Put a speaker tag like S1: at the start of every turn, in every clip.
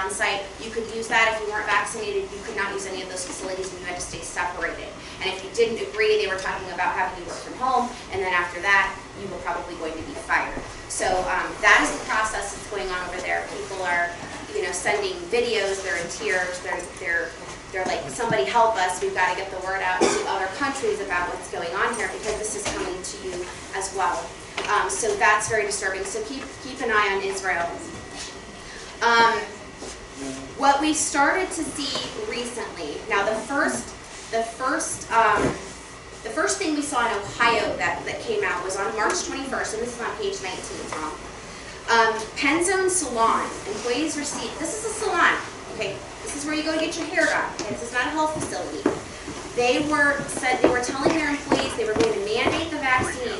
S1: on site, you could use that. If you weren't vaccinated, you could not use any of those facilities and you had to stay separated. And if you didn't agree, they were talking about having you work from home, and then after that, you were probably going to be fired. So that is the process that's going on over there. People are, you know, sending videos, they're in tears, they're like, somebody help us, we've got to get the word out to other countries about what's going on here because this is coming to you as well. So that's very disturbing. So keep an eye on Israel. What we started to see recently, now the first thing we saw in Ohio that came out was on March 21st, and this is on page 19, Tom. Penzone Salon, employees received, this is a salon, okay, this is where you go to get your hair done, okay? This is not a health facility. They were telling their employees they were going to mandate the vaccine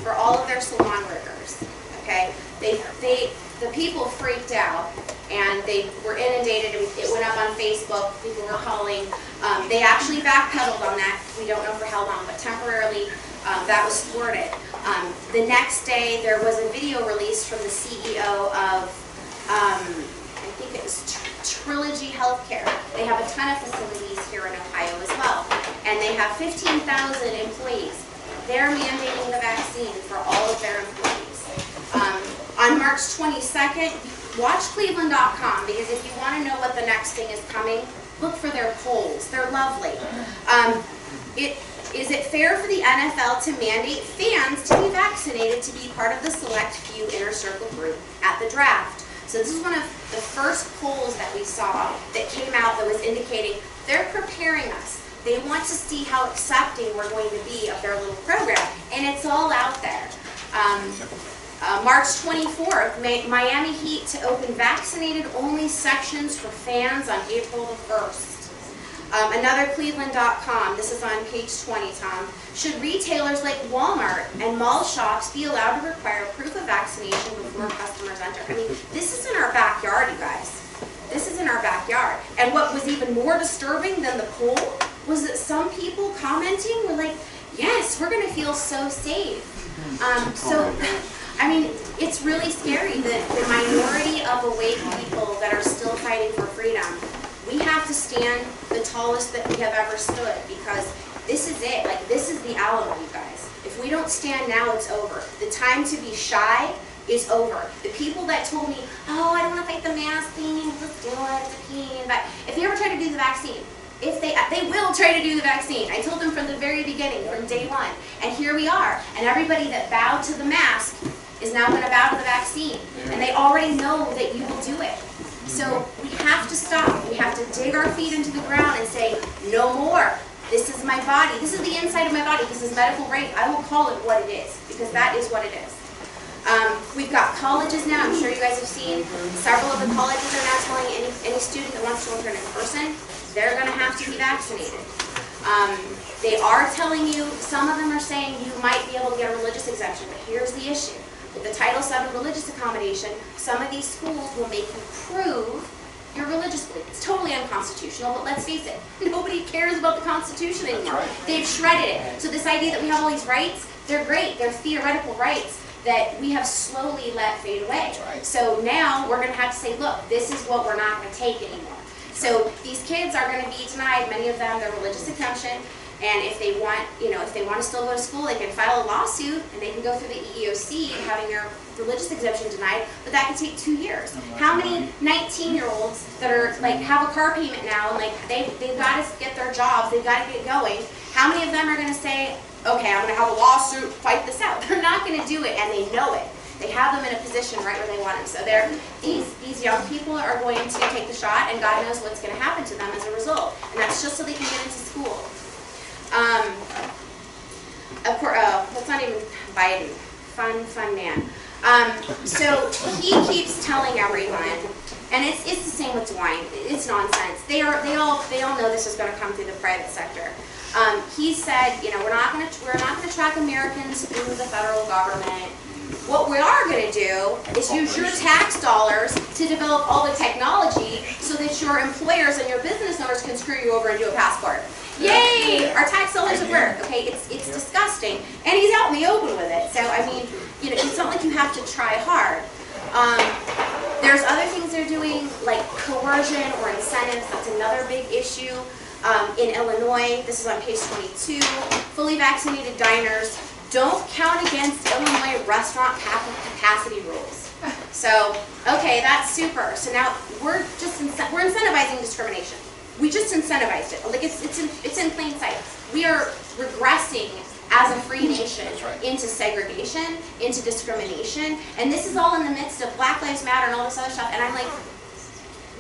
S1: for all of their salon workers, okay? The people freaked out, and they were inundated, and it went up on Facebook, people were calling. They actually backpedaled on that, we don't know for how long, but temporarily that was thwarted. The next day, there was a video released from the CEO of, I think it was Trilogy Healthcare. They have a ton of facilities here in Ohio as well, and they have 15,000 employees. They're mandating the vaccine for all of their employees. On March 22nd, watch Cleveland.com, because if you want to know what the next thing is coming, look for their polls. They're lovely. Is it fair for the NFL to mandate fans to be vaccinated to be part of the select few inner circle group at the draft? So this is one of the first polls that we saw that came out that was indicating they're preparing us. They want to see how accepting we're going to be of their little program, and it's all out there. March 24th, Miami Heat to open vaccinated-only sections for fans on April the 1st. Another Cleveland.com, this is on page 20, Tom. Should retailers like Walmart and mall shops be allowed to require proof of vaccination before customers enter? I mean, this is in our backyard, you guys. This is in our backyard. And what was even more disturbing than the poll was that some people commenting were like, yes, we're going to feel so safe. I mean, it's really scary that the minority of awake people that are still fighting for freedom, we have to stand the tallest that we have ever stood, because this is it. Like, this is the Alamo, you guys. If we don't stand now, it's over. The time to be shy is over. The people that told me, oh, I don't want to fight the mask thing, let's do it, it's a pain. But if they ever try to do the vaccine, they will try to do the vaccine. I told them from the very beginning, from day one. And here we are. And everybody that bowed to the mask is now going to bow to the vaccine. And they already know that you will do it. So we have to stop. We have to dig our feet into the ground and say, no more. This is my body. This is the inside of my body. This is medical right. I will call it what it is, because that is what it is. We've got colleges now. I'm sure you guys have seen. Several of the colleges are now telling any student that wants to learn in person, they're going to have to be vaccinated. They are telling you, some of them are saying you might be able to get a religious exemption, but here's the issue. With the Title VII religious accommodation, some of these schools will make you prove your religious belief. It's totally unconstitutional, but let's face it, nobody cares about the Constitution anymore. Right. They've shredded it. So this idea that we have all these rights, they're great. They're theoretical rights that we have slowly let fade away. Right. So now we're going to have to say, look, this is what we're not going to take anymore. So these kids are going to be denied, many of them, their religious exemption. And if they want, if they want to still go to school, they can file a lawsuit and they can go through the EEOC having their religious exemption denied, but that could take 2 years. How many 19-year-olds that are have a car payment now and they've got to get their jobs, they've got to get going? How many of them are going to say, okay, I'm going to have a lawsuit, fight this out? They're not going to do it, and they know it. They have them in a position right where they want them. So these young people are going to take the shot, and God knows what's going to happen to them as a result. And that's just so they can get into school. Of course, that's not even Biden. Fun man. So he keeps telling everyone, and it's the same with DeWine. It's nonsense. They all know this is going to come through the private sector. He said, we're not going to track Americans through the federal government. What we are going to do is use your tax dollars to develop all the technology so that your employers and your business owners can screw you over and do a passport. Yay! Our tax dollars at work. Okay, it's disgusting, and he's out in the open with it. So I mean, it's not like you have to try hard. There's other things they're doing, like coercion or incentives. That's another big issue. In Illinois, this is on page 22, fully vaccinated diners don't count against Illinois restaurant capacity rules. So, okay, that's super. So now we're incentivizing discrimination. We just incentivized it. Like it's in plain sight. We are regressing as a free nation into segregation, into discrimination, and this is all in the midst of Black Lives Matter and all this other stuff. And I'm like,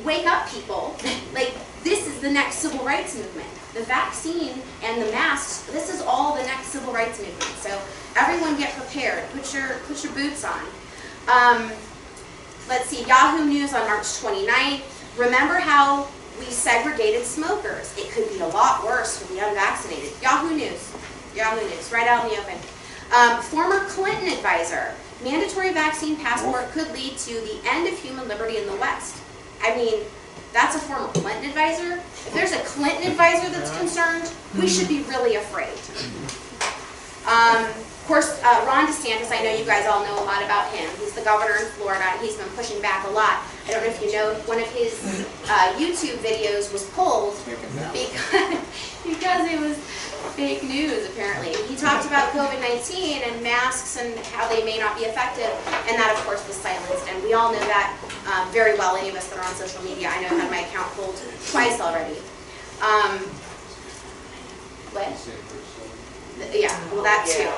S1: wake up, people! Like, this is the next civil rights movement. The vaccine and the masks, this is all the next civil rights movement. So everyone get prepared. Put your boots on. Let's see, Yahoo News on March 29th. Remember how we segregated smokers? It could be a lot worse for the unvaccinated. Yahoo News, right out in the open. Former Clinton advisor, mandatory vaccine passport could lead to the end of human liberty in the West. I mean, that's a former Clinton advisor. If there's a Clinton advisor that's concerned, we should be really afraid. Of course, Ron DeSantis, I know you guys all know a lot about him. He's the governor in Florida, and he's been pushing back a lot. I don't know if you know, one of his YouTube videos was pulled because it was fake news, apparently. He talked about COVID-19 and masks and how they may not be effective, and that, of course, was silenced. And we all know that very well, any of us that are on social media. I know I had my account pulled twice already. What? Yeah, well, that too.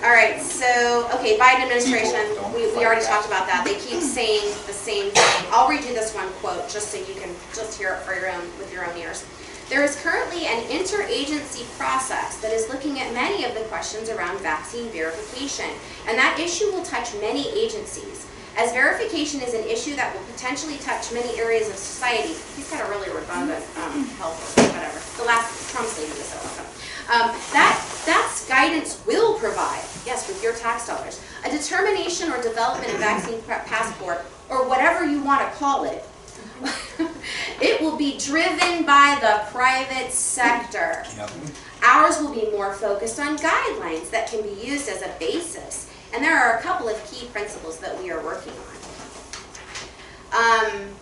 S1: All right, so, okay, Biden administration, we already talked about that. They keep saying the same thing. I'll read you this one quote just so you can just hear it for your own, with your own ears. There is currently an interagency process that is looking at many of the questions around vaccine verification, and that issue will touch many agencies. As verification is an issue that will potentially touch many areas of society, he's got a really redundant health, whatever. The last Trump's leading this over. That's guidance will provide, yes, with your tax dollars, a determination or development of vaccine passport, or whatever you want to call it. It will be driven by the private sector. Yep. Ours will be more focused on guidelines that can be used as a basis. And there are a couple of key principles that we are working on.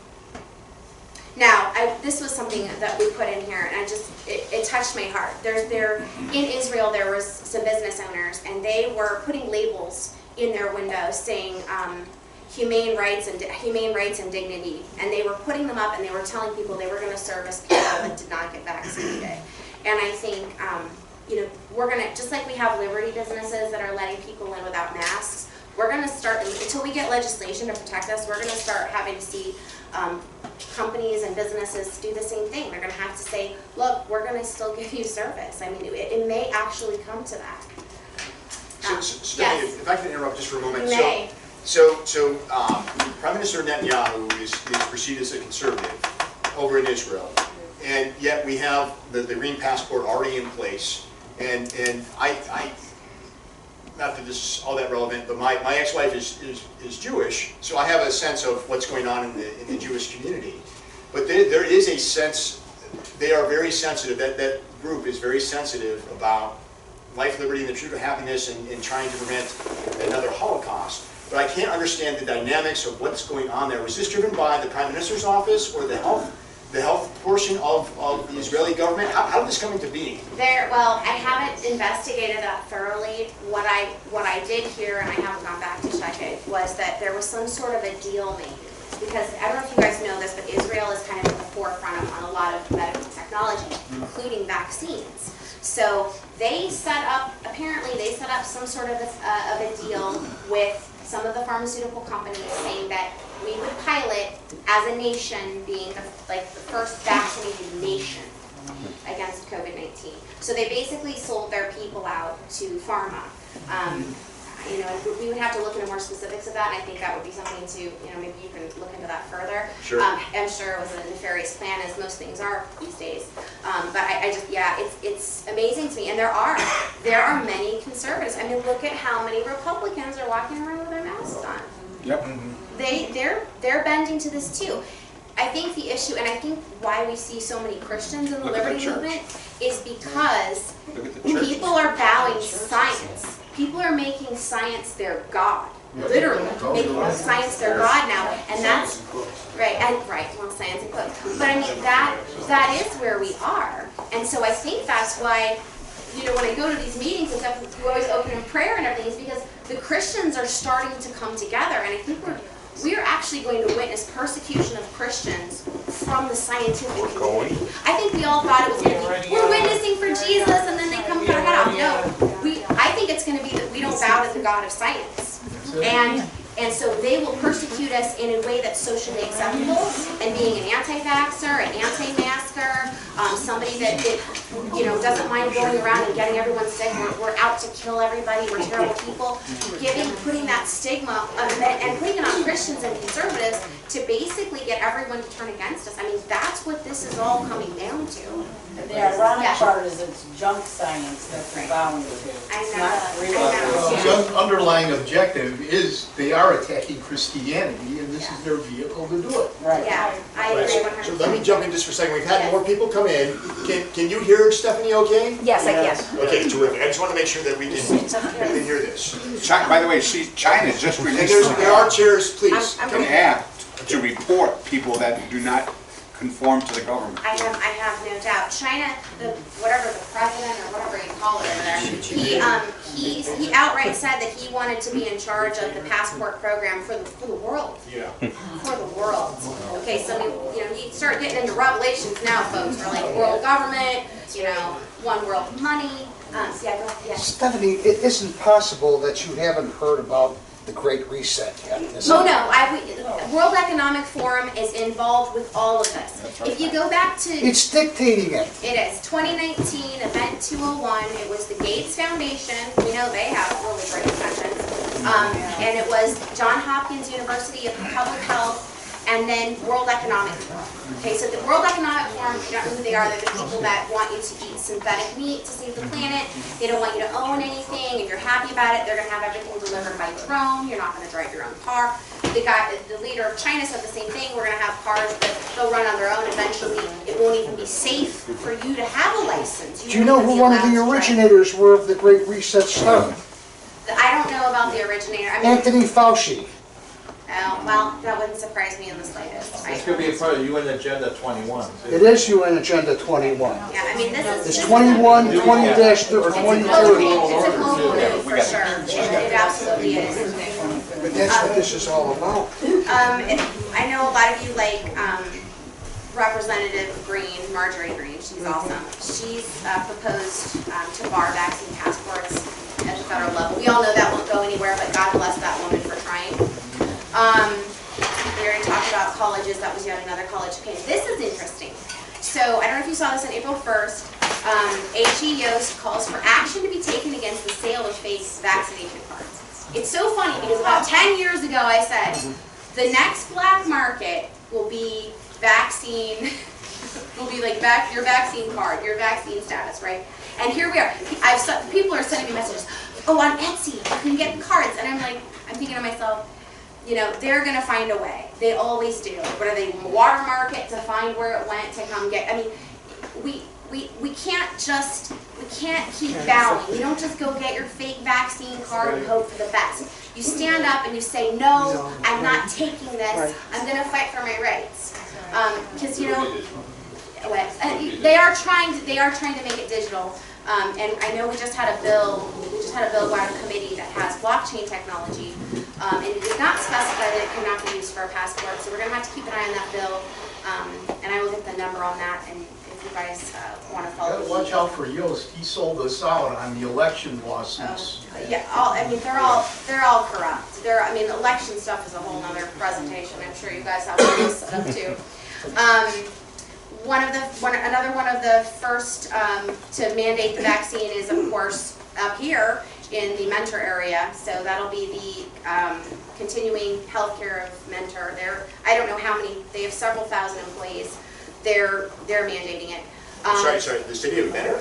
S1: Now, this was something that we put in here, and it touched my heart. In Israel, there was some business owners, and they were putting labels in their windows saying humane rights and dignity, and they were putting them up, and they were telling people they were going to service people that did not get vaccinated. And I think, we're going to, just like we have liberty businesses that are letting people in without masks, we're going to start, until we get legislation to protect us, we're going to start having to see companies and businesses do the same thing. They're going to have to say, look, we're going to still give you service. I mean, it may actually come to that.
S2: So yes. If I can interrupt just for a moment.
S1: You may.
S2: So Prime Minister Netanyahu is perceived as a conservative over in Israel, and yet we have the green passport already in place. And I not that this is all that relevant, but my ex-wife is Jewish, so I have a sense of what's going on in the Jewish community. But there is a sense, they are very sensitive, that group is very sensitive about life, liberty, and the pursuit of happiness, and trying to prevent another Holocaust. But I can't understand the dynamics of what's going on there. Was this driven by the Prime Minister's office or the health portion of the Israeli government? How did this come into being?
S1: Well, I haven't investigated that thoroughly. What I did hear, and I haven't gone back to check it, was that there was some sort of a deal made. Because I don't know if you guys know this, but Israel is kind of at the forefront on a lot of medical technology, including vaccines. So apparently they set up some sort of a deal with some of the pharmaceutical companies saying that we would pilot as a nation being the first vaccinated nation against COVID-19. So they basically sold their people out to pharma. We would have to look into more specifics of that, and I think that would be something to, maybe you can look into that further.
S2: Sure.
S1: I'm sure it was a nefarious plan, as most things are these days. But it's amazing to me, and there are many conservatives. I mean, look at how many Republicans are walking around with their masks on.
S2: Yep.
S1: They're bending to this too. I think the issue, and I think why we see so many Christians in the liberty movement, is because people are bowing to science. People are making making science their god. Literally, making science their god now, and that's right. Well, science and quotes, but I mean that is where we are, and so I think that's why, you know, when I go to these meetings and stuff, we always open in prayer and everything, is because the Christians are starting to come together, and I think we are actually going to witness persecution of Christians from the scientific community. I think we all thought it was going to be, we're witnessing for Jesus, and then they come cut our head off. No, I think it's going to be that we don't bow to the God of science. And so they will persecute us in a way that's socially acceptable, and being an anti-vaxxer, an anti-masker, somebody that you know, doesn't mind going around and getting everyone sick. We're out to kill everybody. We're terrible people. Putting that stigma and putting it on Christians and conservatives to basically get everyone to turn against us. I mean, that's what this is all coming down to.
S3: And the ironic part is it's junk science that we're bound to. It's not real.
S4: The underlying objective is they are attacking Christianity, and this is their vehicle to do it.
S3: Right.
S1: Yeah, I agree 100%.
S2: So let me jump in just for a second. We've had more people come in. Can you hear Stephanie okay?
S1: Yes, I can.
S2: Okay, terrific. I just want to make sure that we can hear this.
S5: By the way, China just
S2: And
S5: released
S2: there are chairs, please.
S5: an app to report people that do not conform to the government.
S1: I have no doubt. China, whatever the president or whatever you call it over there, he outright said that he wanted to be in charge of the passport program for the world.
S2: Yeah.
S1: For the world. Okay, so you start getting into revelations now, folks. We're like world government, you know, one world money. So yeah, go ahead. Yeah.
S6: Stephanie, it isn't possible that you haven't heard about the Great Reset yet, is it?
S1: Oh no, World Economic Forum is involved with all of this. If you go back to...
S6: It's dictating it.
S1: It is. 2019, Event 201, it was the Gates Foundation. We know they have really great intentions. And it was Johns Hopkins University of Public Health, and then World Economic Forum. Okay, so the World Economic Forum, you don't know who they are. They're the people that want you to eat synthetic meat to save the planet. They don't want you to own anything. If you're happy about it, they're going to have everything delivered by drone. You're not going to drive your own car. The leader of China said the same thing. We're going to have cars that they'll run on their own. Eventually, it won't even be safe for you to have a license.
S6: Do you know who one of the originators were of the Great Reset started?
S1: I don't know about the originator. I mean,
S6: Anthony Fauci.
S1: well, that wouldn't surprise me in the slightest.
S7: This could be a part of UN Agenda 21. too.
S6: It is UN Agenda 21.
S1: Yeah, I mean, this is...
S6: It's 21, 20-30, or
S1: It's a
S6: 2030.
S1: global move, for sure. It absolutely is.
S6: But that's what this is all about.
S1: I know a lot of you like Representative Green, Marjorie Green. She's awesome. She's proposed to bar vaccine passports at the federal level. We all know that won't go anywhere, but God bless that woman for trying. We already talked about colleges. That was yet another college. Okay, this is interesting. So I don't know if you saw this on April 1st. HE Yost calls for action to be taken against the sale of fake vaccination cards. It's so funny because about 10 years ago I said, the next black market will be vaccine, will be like your vaccine card, your vaccine status, right? And here we are. People are sending me messages, oh, on Etsy, you can get cards. And I'm thinking to myself, you know, they're going to find a way. They always do. What are they, watermark it to find where it went to come get, I mean, we can't keep bowing. You don't just go get your fake vaccine card and hope for the best. You stand up and you say, no, I'm not taking this. I'm going to fight for my rights. Because, you know, they are trying to make it digital. And I know we just had a bill go out of committee that has blockchain technology, and it did not specify that it cannot be used for a passport. So we're going to have to keep an eye on that bill, and I will get the number on that. And if you guys want to follow,
S4: Watch out for Yost. He sold us out on the election lawsuits.
S1: Yeah, I mean they're all corrupt. I mean, election stuff is a whole other presentation. I'm sure you guys have all this set up too. Another one of the first to mandate the vaccine is, of course, up here in the Mentor area. So that'll be the continuing healthcare of Mentor. I don't know how many. They have several thousand employees. They're mandating it.
S2: Sorry, the city of Mentor?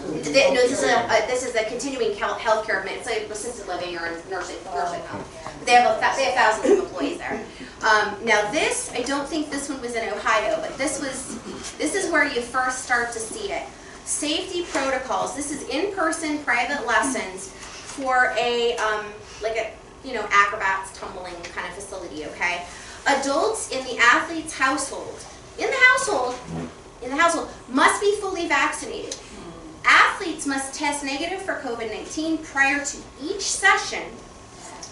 S1: No, this is a continuing healthcare of Mentor. It's like assisted living or nursing home. They have thousands of employees there. Now this, I don't think this one was in Ohio, but this is where you first start to see it. Safety protocols. This is in-person private lessons for a, like a, you know, acrobats, tumbling kind of facility, okay? Adults in the athlete's household, must be fully vaccinated. Athletes must test negative for COVID-19 prior to each session,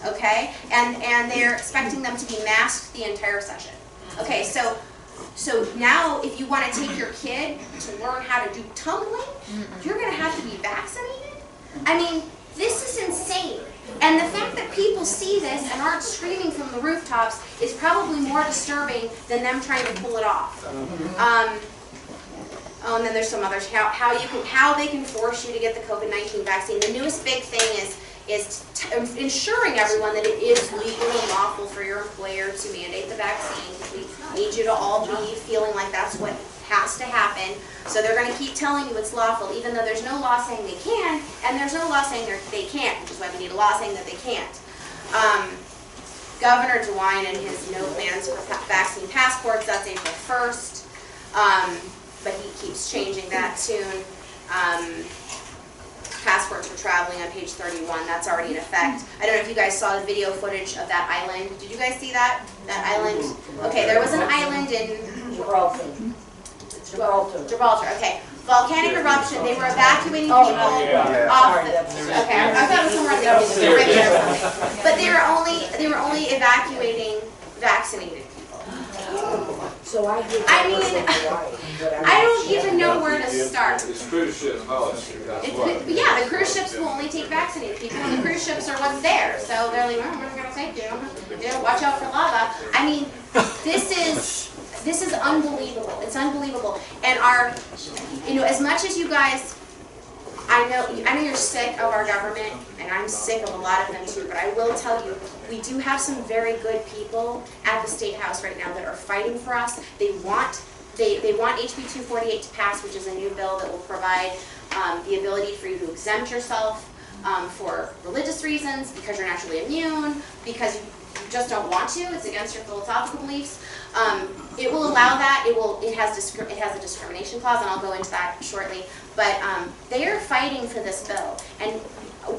S1: okay? And they're expecting them to be masked the entire session. Okay, so now if you want to take your kid to learn how to do tumbling, you're going to have to be vaccinated? I mean, this is insane. And the fact that people see this and aren't screaming from the rooftops is probably more disturbing than them trying to pull it off. Oh, and then there's some others, how they can force you to get the COVID-19 vaccine. The newest big thing is ensuring everyone that it is legal and lawful for your employer to mandate the vaccine. We need you to all be feeling like that's what has to happen. So they're going to keep telling you it's lawful, even though there's no law saying they can, and there's no law saying they can't, which is why we need a law saying that they can't. Governor DeWine and his no plans for vaccine passports, that's April 1st. But he keeps changing that tune. Passports for traveling on page 31, that's already in effect. I don't know if you guys saw the video footage of that island. Did you guys see that? That island? Okay, there was an island in Gibraltar, okay. Volcanic eruption, they were evacuating people off the, okay, I thought it was somewhere in the but they were only evacuating vaccinated people.
S3: So I
S1: mean, I don't even know where to start.
S8: It's cruise ships, that's what.
S1: Yeah, the cruise ships will only take vaccinated people, and the cruise ships are what's there. So they're like, we're not gonna take you. You know, watch out for lava. I mean, this is unbelievable. It's unbelievable. And you know, as much as you guys, I know you're sick of our government, and I'm sick of a lot of them too, but I will tell you, we do have some very good people at the State House right now that are fighting for us. They want HB 248 to pass, which is a new bill that will provide the ability for you to exempt yourself for religious reasons, because you're naturally immune, because you just don't want to. It's against your philosophical beliefs. It will allow that. It has a discrimination clause, and I'll go into that shortly. But they are fighting for this bill, and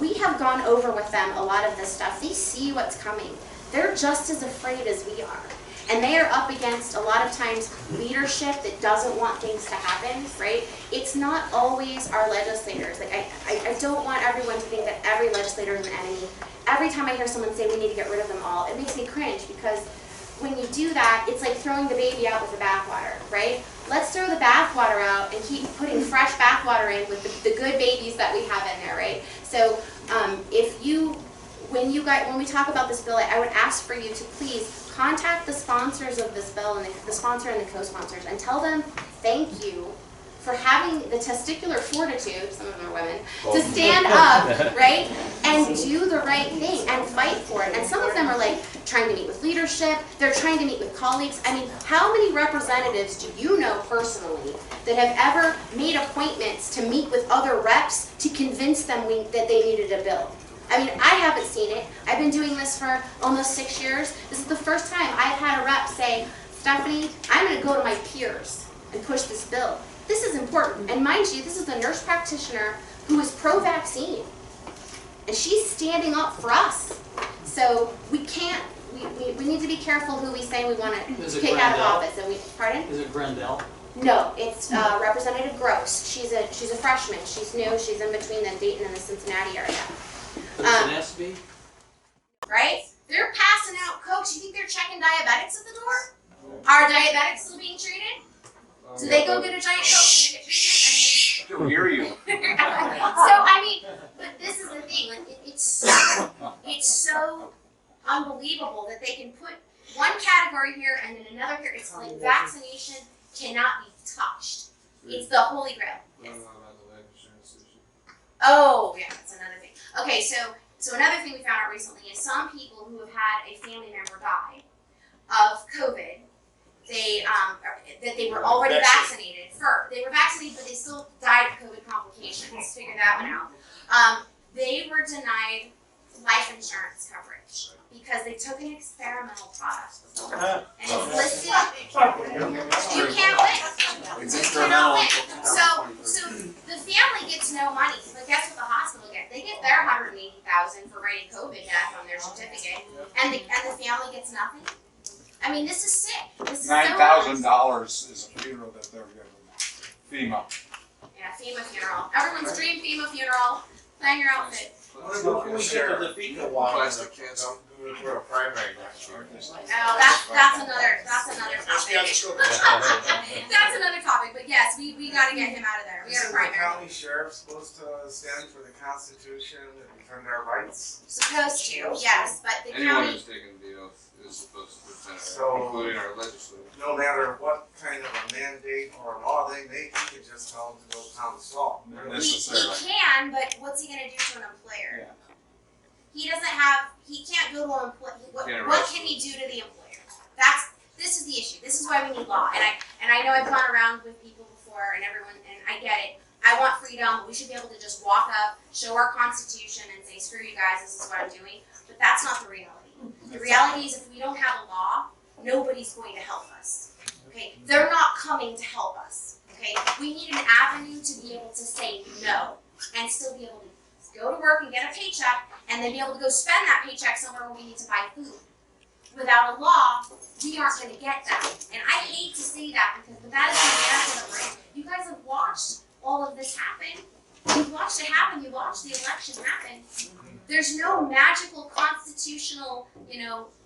S1: we have gone over with them a lot of this stuff. They see what's coming. They're just as afraid as we are. And they are up against, a lot of times, leadership that doesn't want things to happen, right? It's not always our legislators. Like, I don't want everyone to think that every legislator is an enemy. Every time I hear someone say we need to get rid of them all, it makes me cringe, because when you do that, it's like throwing the baby out with the bathwater, right? Let's throw the bathwater out and keep putting fresh bathwater in with the good babies that we have in there, right? So when we talk about this bill, I would ask for you to please contact the sponsors of this bill, and the sponsor and the co-sponsors, and tell them thank you for having the testicular fortitude, some of them are women, to stand up, right, and do the right thing and fight for it. And some of them are like trying to meet with leadership, they're trying to meet with colleagues. I mean, how many representatives do you know personally that have ever made appointments to meet with other reps to convince them that they needed a bill? I mean, I haven't seen it. I've been doing this for almost 6 years. This is the first time I've had a rep say, Stephanie, I'm going to go to my peers and push this bill. This is important. And mind you, this is a nurse practitioner who is pro-vaccine. And she's standing up for us. So we can't, we need to be careful who we say we want to kick out of office. And pardon?
S9: Is it Grandel?
S1: No, it's Representative Gross. She's a freshman. She's new. She's in between the Dayton and the Cincinnati area.
S9: But it's an SB?
S1: Right? They're passing out Cokes. You think they're checking diabetics at the door? Are diabetics still being treated? Do they go get a giant Coke and get treatment?
S5: I hear you.
S1: But this is the thing. Like, it's so unbelievable that they can put one category here and then another here. It's like vaccination cannot be touched. It's the holy grail. Yes. Oh, yeah, that's another thing. Okay, so another thing we found out recently is some people who have had a family member die of COVID, that they were already vaccinated. They were vaccinated, but they still died of COVID complications. Figure that one out. They were denied life insurance coverage because they took an experimental product and it's listed. You can't win.
S5: It's
S1: You
S5: experimental.
S1: cannot win. So the family gets no money, but guess what the hospital gets? They get their $180,000 for writing COVID death on their certificate, and the family gets nothing. I mean, this is sick. This is so
S5: $9,000 is a funeral that they're giving. FEMA.
S1: Yeah, FEMA funeral. Everyone's dream FEMA funeral. Plan your outfit.
S7: What can we get to defeat the water?
S8: Plastic cans. We're a primary next year.
S1: Oh, that's another topic. That's another topic. But yes, we got to get him out of there. We got a
S10: Isn't the
S1: primary.
S10: county sheriff supposed to stand for the Constitution and defend our rights?
S1: Supposed to, yes, but the
S8: Anyone
S1: county.
S8: who's taken the oath is supposed to defend it,
S10: So-
S8: including our legislature.
S10: No matter what kind of a mandate or law they make, you can just tell them to go pound salt.
S1: He can, but what's he gonna do to an employer?
S5: Yeah.
S1: He can't go to an employer. What
S8: Can't
S1: can
S8: arrest
S1: he do to the employer? This is the issue. This is why we need law. And I know I've gone around with people before and everyone, and I get it. I want freedom, but we should be able to just walk up, show our Constitution, and say, screw you guys, this is what I'm doing. But that's not the reality. The reality is if we don't have a law, nobody's going to help us. Okay? They're not coming to help us. Okay? We need an avenue to be able to say no and still be able to go to work and get a paycheck and then be able to go spend that paycheck somewhere where we need to buy food. Without a law, we aren't going to get that. And I hate to say that but that is the America that we're in. You guys have watched all of this happen. You've watched it happen. You watched the election happen. There's no magical constitutional,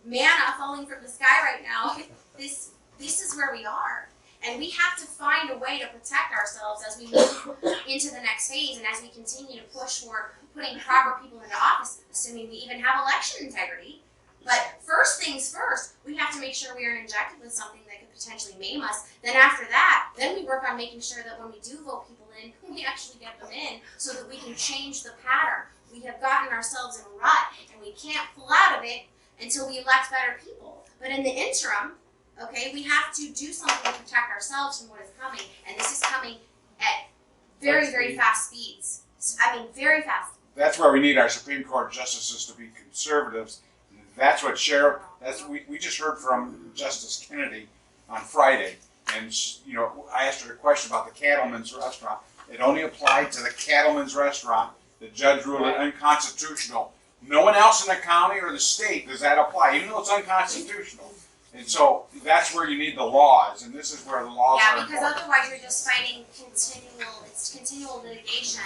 S1: manna falling from the sky right now. This is where we are. And we have to find a way to protect ourselves as we move into the next phase and as we continue to push for putting proper people into office, assuming we even have election integrity. But first things first, we have to make sure we aren't injected with something that could potentially maim us. Then after that, then we work on making sure that when we do vote people in, we actually get them in so that we can change the pattern. We have gotten ourselves in a rut and we can't pull out of it until we elect better people. But in the interim, okay, we have to do something to protect ourselves from what is coming. And this is coming at very, very fast speeds. I mean, very fast.
S5: That's where we need our Supreme Court justices to be conservatives. That's what we just heard from Justice Kennedy on Friday. And, I asked her a question about the Cattleman's Restaurant. It only applied to the Cattleman's Restaurant. The judge ruled it unconstitutional. No one else in the county or the state does that apply, even though it's unconstitutional. And so that's where you need the laws, and this is where the laws are
S1: because
S5: important.
S1: otherwise you're just fighting continual litigation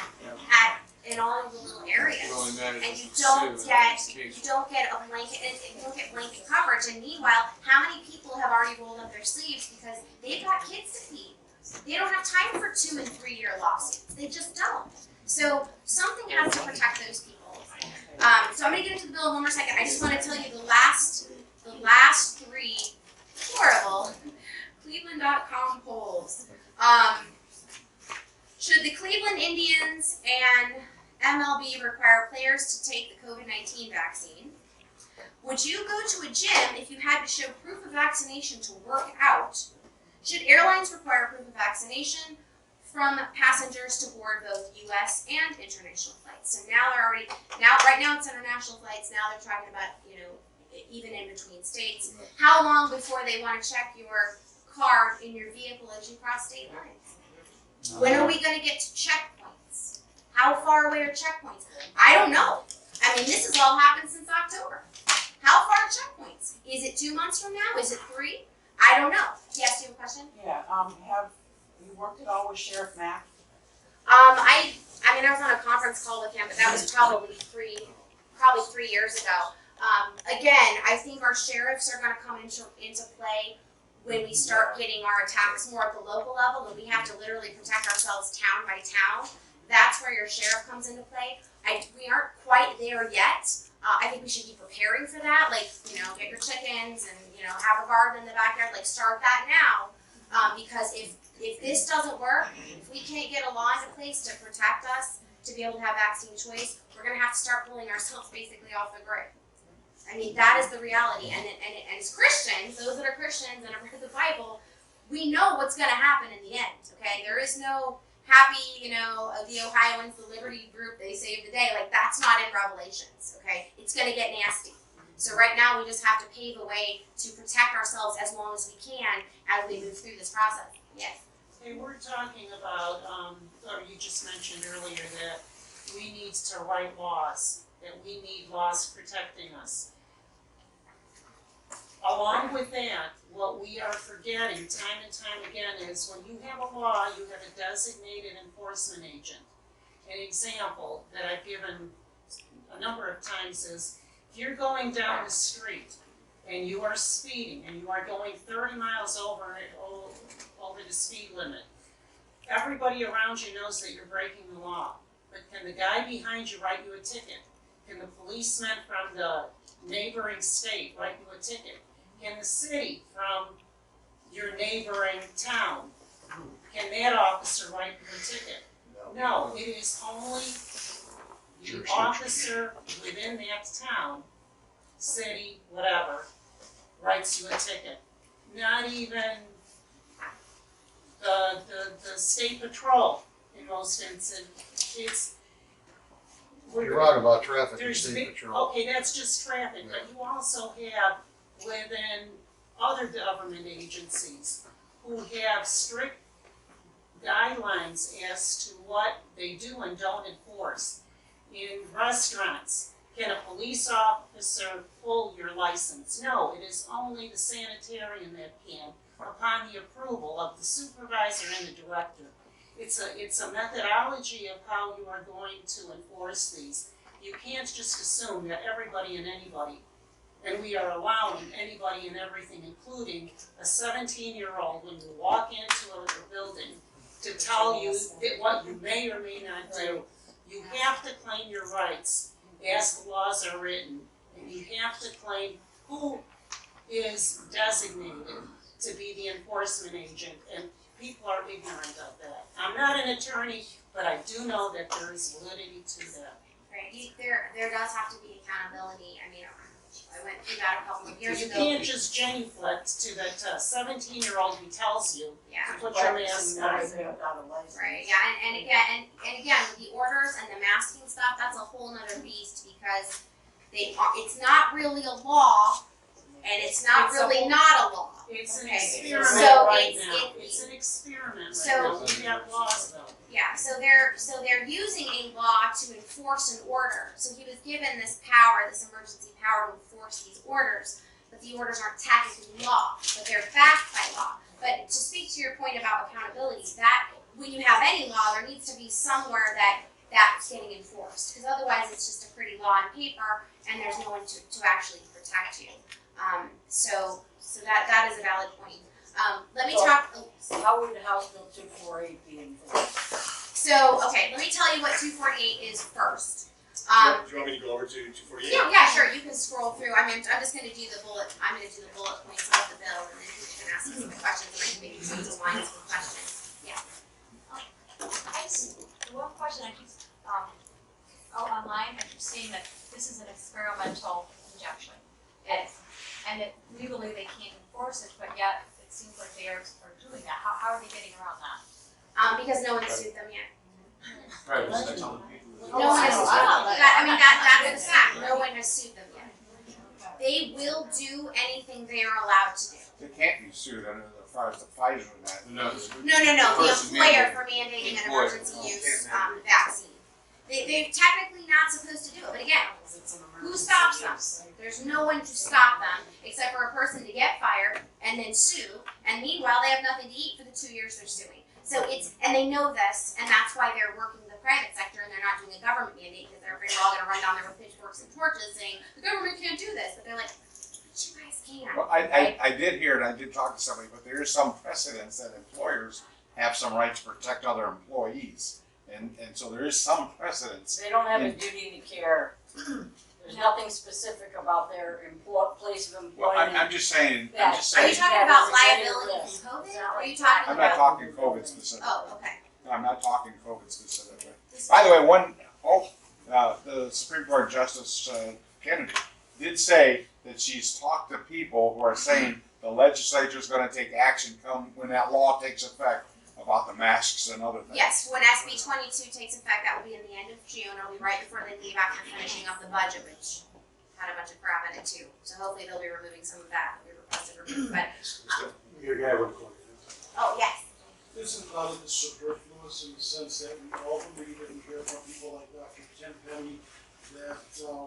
S1: in all of the little areas. And you don't get blanket coverage. And meanwhile, how many people have already rolled up their sleeves because they've got kids to feed? They don't have time for 2 and 3 year lawsuits. They just don't. So something has to protect those people. So I'm going to get into the bill in one more second. I just want to tell you the last 3 horrible Cleveland.com polls. Should the Cleveland Indians and MLB require players to take the COVID-19 vaccine? Would you go to a gym if you had to show proof of vaccination to work out? Should airlines require proof of vaccination from passengers to board both U.S. and international flights? So now right now it's international flights. Now they're talking about, even in between states. How long before they want to check your card in your vehicle as you cross state lines? When are we going to get to checkpoints? How far away are checkpoints? I don't know. I mean, this has all happened since October. How far are checkpoints? Is it 2 months from now? Is it 3? I don't know. Yes, you have a question?
S3: Yeah, have you worked at all with Sheriff Mack?
S1: I was on a conference call with him, but that was probably 3 years ago. Again, I think our sheriffs are going to come into play when we start getting our attacks more at the local level, and we have to literally protect ourselves town by town. That's where your sheriff comes into play. We aren't quite there yet. I think we should be preparing for that. Get your chickens and, have a garden in the backyard. Start that now. Because if this doesn't work, if we can't get a law into place to protect us, to be able to have vaccine choice, we're going to have to start pulling ourselves basically off the grid. I mean, that is the reality. And as Christians, those that are Christians and have read the Bible, we know what's going to happen in the end, okay? There is no happy, the Ohioans, the Liberty Group, they saved the day. Like, that's not in Revelations, okay? It's gonna get nasty. So right now, we just have to pave a way to protect ourselves as long as we can as we move through this process. Yes?
S3: Hey, we're talking about, or you just mentioned earlier that we need to write laws, that we need laws protecting us. Along with that, what we are forgetting time and time again is when you have a law, you have a designated enforcement agent. An example that I've given a number of times is, if you're going down the street and you are speeding and you are going 30 miles over the speed limit, everybody around you knows that you're breaking the law. But can the guy behind you write you a ticket? Can the policeman from the neighboring state write you a ticket? Can the city from your neighboring town, can that officer write you a ticket? No, it is only the officer within that town, city, whatever, writes you a ticket. Not even the state patrol in most instances.
S6: You're right about traffic and
S3: There's
S6: state patrol.
S3: okay, that's just traffic, but you also have within other government agencies who have strict guidelines as to what they do and don't enforce. In restaurants, can a police officer pull your license? No, it is only the sanitarian that can, upon the approval of the supervisor and the director. It's a methodology of how you are going to enforce these. You can't just assume that everybody and anybody, and we are allowing anybody and everything, including a 17-year-old, when you walk into a building, to tell you that what you may or may not do. You have to claim your rights as the laws are written, and you have to claim who is designated to be the enforcement agent, and people are ignorant of that. I'm not an attorney, but I do know that there is validity to that.
S1: Right, there does have to be accountability. I mean, I went through that a couple of years
S3: You
S1: ago.
S3: can't just genuflect to that 17-year-old who tells you
S1: Yeah.
S3: to put your mask on.
S1: Right, yeah, and again, with the orders and the masking stuff, that's a whole nother beast because it's not really a law, and it's not really not a law.
S3: It's an
S1: Okay.
S3: experiment
S1: So
S3: right
S1: it's-
S3: now.
S1: it-
S3: It's an experiment
S1: So-
S3: right now. We have laws though.
S1: Yeah, so they're using a law to enforce an order. So he was given this power, this emergency power to enforce these orders, but the orders aren't technically law, but they're backed by law. But to speak to your point about accountability, that when you have any law, there needs to be somewhere that's getting enforced, because otherwise it's just a pretty law on paper, and there's no one to actually protect you. So that is a valid point. Let me talk.
S3: How would House Bill 248 be enforced?
S1: So okay, let me tell you what 248 is first.
S2: Do you want me to go over to 248?
S1: Yeah, sure. You can scroll through. I'm just going to do the bullet. I'm going to do the bullet points of the bill, and then you can ask me some questions, and I can maybe change the lines with questions. Yeah.
S11: One question I keep, online, I keep seeing that this is an experimental injection. And legally they can't enforce it, but yet it seems like they are doing that. How are they getting around that?
S1: Because no one has sued them yet.
S8: Right,
S1: No one has sued them. That's a fact. No one has sued them yet. They will do anything they are allowed to do.
S5: They can't be sued under the far as the Pfizer and that.
S8: No.
S1: No. The
S8: Person
S1: employer
S8: mandating.
S1: for mandating an
S8: Employer.
S1: emergency use vaccine. They're technically not supposed to do it, but again, who stops them? There's no one to stop them except for a person to get fired and then sue. And meanwhile, they have nothing to eat for the 2 years they're suing. So and they know this, and that's why they're working the private sector and they're not doing a government mandate because they're afraid we're all going to run down there with pitchforks and torches saying the government can't do this. But they're like, but you guys can.
S5: Well, I did hear, and I did talk to somebody, but there is some precedence that employers have some right to protect other employees. And so there is some precedence.
S3: They don't have a duty to care. There's nothing specific about their place of
S5: Well,
S3: employment.
S5: I'm just saying,
S1: Are you talking about liability
S3: risk.
S1: from COVID? Or are you talking
S5: I'm not
S1: about?
S5: talking COVID specifically.
S1: Oh, okay.
S5: I'm not talking COVID specifically. By the way, the Supreme Court Justice Kennedy did say that she's talked to people who are saying the legislature is going to take action when that law takes effect about the masks and other things.
S1: Yes, when SB 22 takes effect, that will be in the end of June. It'll be right before they leave after finishing up the budget, which had a bunch of crap in it too. So hopefully they'll be removing some of that we requested removed. But
S7: Your guy would call it.
S1: oh yes,
S12: Isn't a lot of this superfluous in the sense that we all believe and hear from people like Dr. Tenpenny that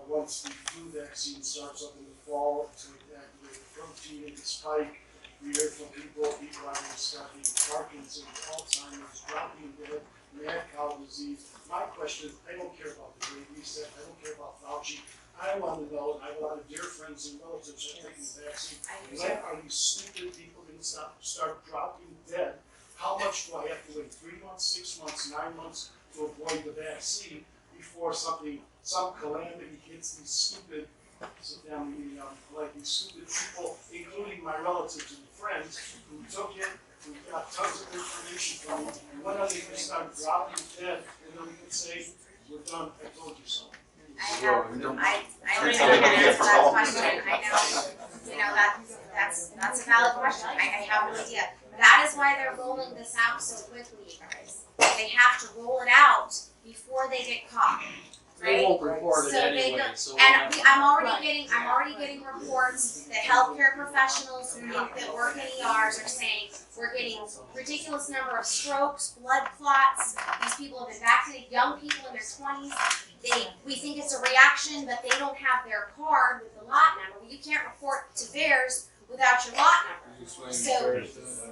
S12: once the flu vaccine starts up in the fall to activate the protein and the spike, we hear from people are going to start getting Parkinson's, Alzheimer's, dropping dead, mad cow disease. My question is, I don't care about the Great Reset, I don't care about Fauci. I want to know, and I have a lot of dear friends and relatives who are taking the vaccine. When are these stupid people going to start dropping dead? How much do I have to wait? 3 months, 6 months, 9 months to avoid the vaccine before some calamity hits these stupid, like these stupid people, including my relatives and friends who took it, who got tons of information from me. And when are they going to start dropping dead? And then we can say, we're done, I told you so.
S1: I understand that question. I know, that's a valid question. I have no idea. That is why they're rolling this out so quickly, you guys. They have to roll it out before they get caught, right?
S9: They won't report it
S1: So they
S9: anyway,
S1: don't-
S9: so.
S1: And I'm already getting reports that healthcare professionals that work in ERs are saying we're getting ridiculous number of strokes, blood clots. These people have been vaccinated, young people in their 20s. We think it's a reaction, but they don't have their card with the lot number. Well, you can't report to VAERS without your lot number. So,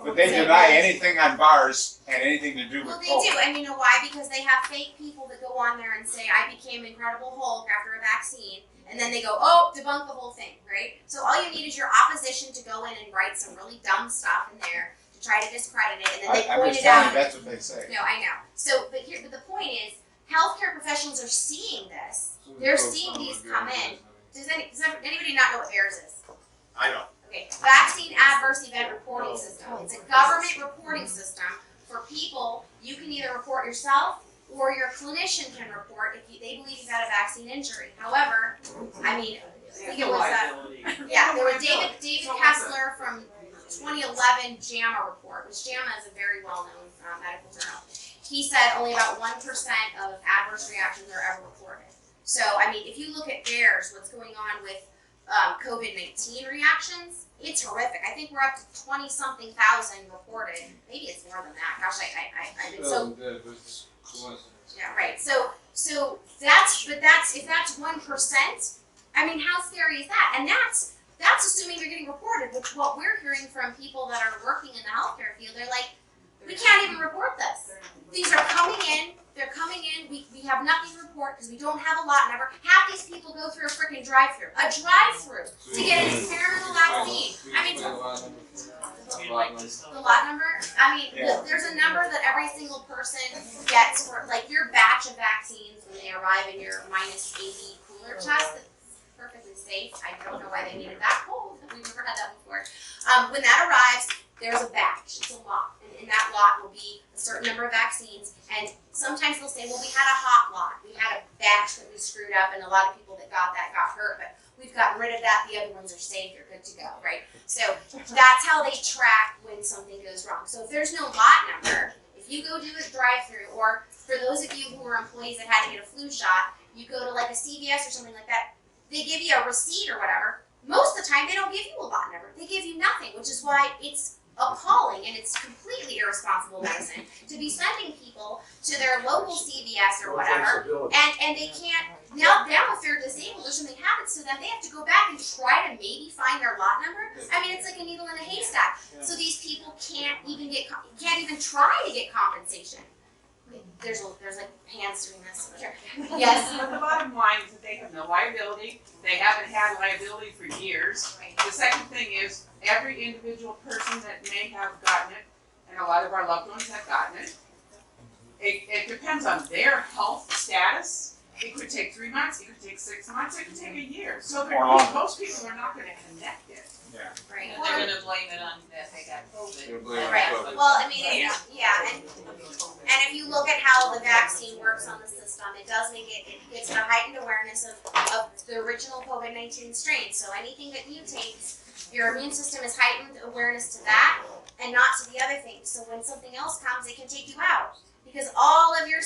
S5: But they deny anything on bars had anything to do with
S1: well, they
S5: COVID.
S1: do, and you know why? Because they have fake people that go on there and say, I became Incredible Hulk after a vaccine, and then they go, oh, debunk the whole thing, right? So all you need is your opposition to go in and write some really dumb stuff in there to try to discredit it, and then they
S5: I'm
S1: point
S5: just
S1: it
S5: telling
S1: out.
S5: you, that's what they say.
S1: No, I know. So, but the point is, healthcare professionals are seeing this. They're seeing these come in. Does anybody not know what VAERS is?
S2: I know.
S1: Okay, Vaccine Adverse Event Reporting System. It's a government reporting system for people. You can either report yourself or your clinician can report if they believe you've had a vaccine injury. However, I mean, I think it was there was David Kessler from 2011 JAMA report, which JAMA is a very well-known medical journal. He said only about 1% of adverse reactions are ever reported. So, I mean, if you look at VAERS, what's going on with COVID-19 reactions, it's horrific. I think we're up to 20-something thousand reported. Maybe it's more than that. Gosh, I've been so. Yeah, right. So if that's 1%, I mean, how scary is that? And that's assuming you're getting reported. Which what we're hearing from people that are working in the healthcare field, they're like, we can't even report this. These are coming in. They're coming in. We have nothing to report because we don't have a lot number. Half these people go through a freaking drive-through. A drive-through to get an experimental vaccine. I mean, the lot number? I mean, there's a number that every single person gets for, like, your batch of vaccines when they arrive in your -80 cooler chest. That's perfectly safe. I don't know why they needed that cold. We've never had that before. When that arrives, there's a batch. It's a lot. And in that lot will be a certain number of vaccines. And sometimes they'll say, well, we had a hot lot. We had a batch that we screwed up, and a lot of people that got that got hurt. But we've gotten rid of that. The other ones are safe. You're good to go, right? So that's how they track when something goes wrong. So if there's no lot number, if you go do a drive-through, or for those of you who are employees that had to get a flu shot, you go to like a CVS or something like that, they give you a receipt or whatever. Most of the time, they don't give you a lot number. They give you nothing, which is why it's appalling, and it's completely irresponsible medicine to be sending people to their local CVS or whatever, and they can't, now if they're disabled or something happens to them, they have to go back and try to maybe find their lot number. I mean, it's like a needle in a haystack. So these people can't even try to get compensation. There's like hands doing this. Sure. Yes.
S13: But the bottom line is that they have no liability. They haven't had liability for years. The second thing is every individual person that may have gotten it, and a lot of our loved ones have gotten it, it depends on their health status. It could take 3 months, it could take 6 months, it could take a year. So most people are not going to connect it.
S5: Yeah.
S1: Right.
S11: And they're gonna blame it on that they got COVID.
S1: Right. Well, I mean, and if you look at how the vaccine works on the system, it does make it gives a heightened awareness of the original COVID-19 strain. So anything that mutates, your immune system has heightened awareness to that, and not to the other things. So when something else comes, it can take you out. Because all of your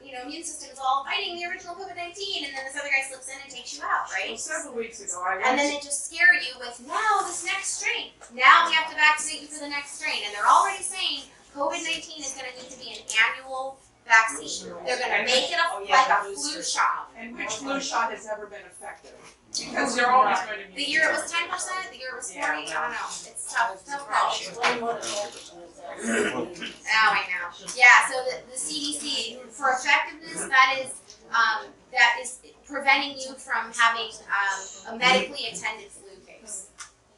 S1: immune system is all fighting the original COVID-19, and then this other guy slips in and takes you out, right?
S13: Well, several weeks ago, I
S1: And
S13: went
S1: then they just scare you with, now this next strain. Now we have to vaccinate you for the next strain. And they're already saying COVID-19 is going to need to be an annual vaccine. They're going to make it like a flu shot.
S13: and which flu shot has ever been effective? Because they're always going to be.
S1: The year it was 10%, the year it was 40, I don't know. It's tough. It's tough. Oh, I know. Yeah, so the CDC, for effectiveness, that is preventing you from having a medically attended flu case.